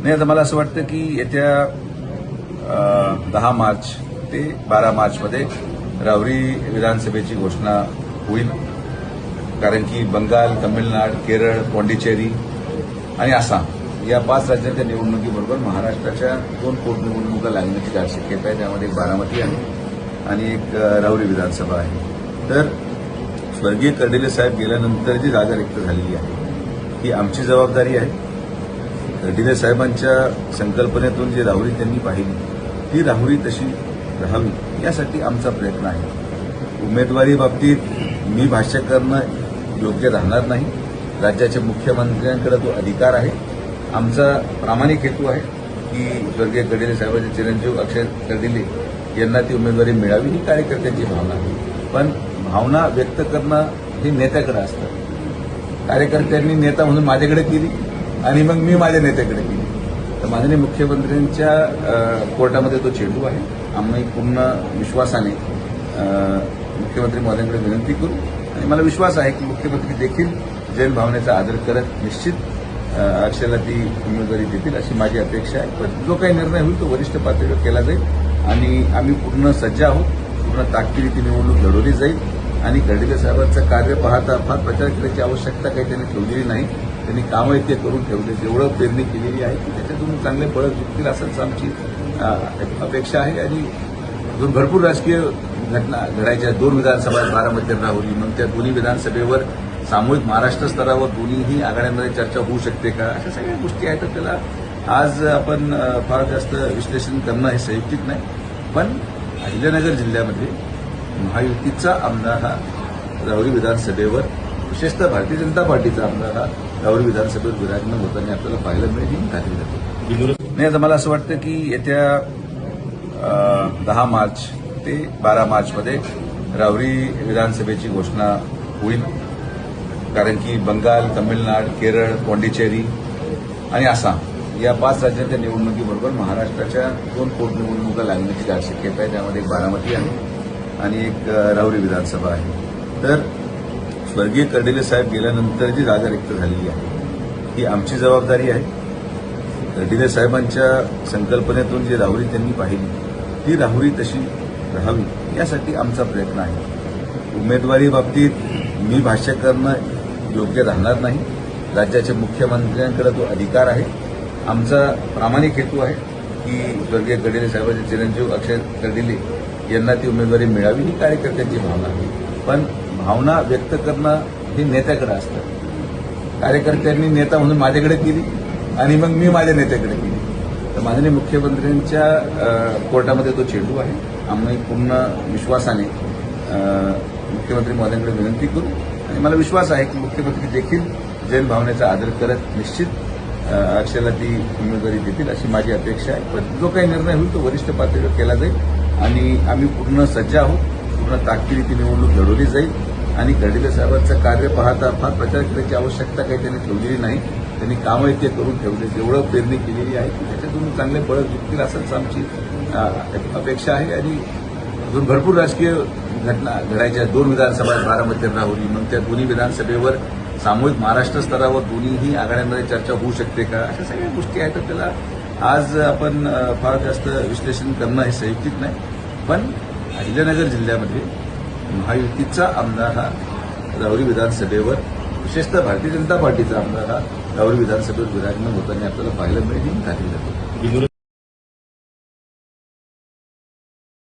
नाही, आता मला असं वाटतं की येत्या 10 मार्च ते 12 मार्चमध्ये राहुरी विधानसभेची घोषणा होईल. कारण की बंगाल, तामिळनाड, केरळ, पाँडिचेरी आणि आसाम या 5 राज्यांच्या निवडणुकीबरोबर महाराष्ट्राच्या 2 पोटनिवडणुका लागण्याची दाट शक्यता आहे. त्यामध्ये एक बारामती आहे आणि एक राहुरी विधानसभा आहे. तर स्वर्गीय कर्डिले साहेब गेल्यानंतर जी जागा रिक्त झालेली आहे ही आमची जबाबदारी आहे. कर्डिले साहेबांच्या संकल्पनेतून जी राहुरी त्यांनी पाहिली ती राहुरी तशी राहावी यासाठी आमचा प्रयत्न आहे. उमेदवारी बाबतीत मी भाष्य करणं योग्य राहणार नाही. राज्याच्या मुख्यमंत्र्यांकडे तो अधिकार आहे. आमचा प्रामाणिक हेतू आहे की स्वर्गीय कर्डिले साहेबांचे चिरंजीव अक्षय कर्डिले यांना ती उमेदवारी मिळावी ही कार्यकर्त्यांची भावना आहे. पण भावना व्यक्त करणं हे नेत्याकडे असतं. कार्यकर्त्यांनी नेता म्हणून माझ्याकडे केली आणि मग मी माझ्या नेत्याकडे केली. तर माननीय मुख्यमंत्र्यांच्या कोर्टामध्ये तो चेंडू आहे. आम्ही पूर्ण विश्वासाने मुख्यमंत्री महोदयांकडे विनंती करू आणि मला विश्वास आहे की मुख्यमंत्री देखील जैन भावनेचा आदर करत निश्चित अक्षयला ती उमेदवारी देतील अशी माझी अपेक्षा आहे. पण जो काही निर्णय होईल तो वरिष्ठ पातळीवर केला जाईल आणि आम्ही पूर्ण सज्ज आहोत. पूर्ण ताकदीने ती निवडणूक लढवली जाईल आणि कर्डिले साहेबांचं कार्य पाहता फार प्रचार करण्याची आवश्यकता काही त्यांनी ठेवलेली नाही. त्यांनी कामं इतके करून ठेवले, जेवढं पेरणी केलेली आहे की त्याच्यातून चांगले फळं निघतील असंच आमची अपेक्षा आहे. आणि अजून भरपूर राजकीय घटना घडायच्या. 2 विधानसभा बारामती आणि राहुरी, मग त्या दोन्ही विधानसभेवर सामूहिक महाराष्ट्र स्तरावर दोन्हीही आघाड्यांमध्ये चर्चा होऊ शकते का, अशा सगळ्या गोष्टी आहेत. तर त्याला आज आपण फार जास्त विश्लेषण करणं हे संयुक्तिक नाही. पण अहिल्यानगर जिल्ह्यामध्ये महायुतीचा आमदार हा राहुरी विधानसभेवर, विशेषतः भारतीय जनता पार्टीचा आमदार हा राहुरी विधानसभेवर विराजमान होताना आपल्याला पाहायला मिळेल ही खात्री देतो. नाही, आता मला असं वाटतं की येत्या 10 मार्च ते 12 मार्चमध्ये राहुरी विधानसभेची घोषणा होईल. कारण की बंगाल, तामिळनाड, केरळ, पाँडिचेरी आणि आसाम या 5 राज्यांच्या निवडणुकीबरोबर महाराष्ट्राच्या 2 पोटनिवडणुका लागण्याची दाट शक्यता आहे. त्यामध्ये एक बारामती आहे आणि एक राहुरी विधानसभा आहे. तर स्वर्गीय कर्डिले साहेब गेल्यानंतर जी जागा रिक्त झालेली आहे ही आमची जबाबदारी आहे. कर्डिले साहेबांच्या संकल्पनेतून जी राहुरी त्यांनी पाहिली ती राहुरी तशी राहावी यासाठी आमचा प्रयत्न आहे. उमेदवारी बाबतीत मी भाष्य करणं योग्य राहणार नाही. राज्याच्या मुख्यमंत्र्यांकडे तो अधिकार आहे. आमचा प्रामाणिक हेतू आहे की स्वर्गीय कर्डिले साहेबांचे चिरंजीव अक्षय कर्डिले यांना ती उमेदवारी मिळावी ही कार्यकर्त्यांची भावना आहे. पण भावना व्यक्त करणं हे नेत्याकडे असतं. कार्यकर्त्यांनी नेता म्हणून माझ्याकडे केली आणि मग मी माझ्या नेत्याकडे केली. तर माननीय मुख्यमंत्र्यांच्या कोर्टामध्ये तो चेंडू आहे. आम्ही पूर्ण विश्वासाने मुख्यमंत्री महोदयांकडे विनंती करू आणि मला विश्वास आहे की मुख्यमंत्री देखील जैन भावनेचा आदर करत निश्चित अक्षयला ती उमेदवारी देतील अशी माझी अपेक्षा आहे. पण जो काही निर्णय होईल तो वरिष्ठ पातळीवर केला जाईल आणि आम्ही पूर्ण सज्ज आहोत. पूर्ण ताकदीने ती निवडणूक लढवली जाईल आणि कर्डिले साहेबांचं कार्य पाहता फार प्रचार करण्याची आवश्यकता काही त्यांनी ठेवलेली नाही. त्यांनी कामं इतके करून ठेवले, जेवढं पेरणी केलेली आहे की त्याच्यातून चांगले फळं निघतील असंच आमची अपेक्षा आहे. आणि अजून भरपूर राजकीय घटना घडायच्या. 2 विधानसभा बारामती आणि राहुरी, मग त्या दोन्ही विधानसभेवर सामूहिक महाराष्ट्र स्तरावर दोन्हीही आघाड्यांमध्ये चर्चा होऊ शकते का, अशा सगळ्या गोष्टी आहेत. तर त्याला आज आपण फार जास्त विश्लेषण करणं हे संयुक्तिक नाही. पण अहिल्यानगर जिल्ह्यामध्ये महायुतीचा आमदार हा राहुरी विधानसभेवर, विशेषतः भारतीय जनता पार्टीचा आमदार हा राहुरी विधानसभेवर विराजमान होताना आपल्याला पाहायला मिळेल ही खात्री देतो.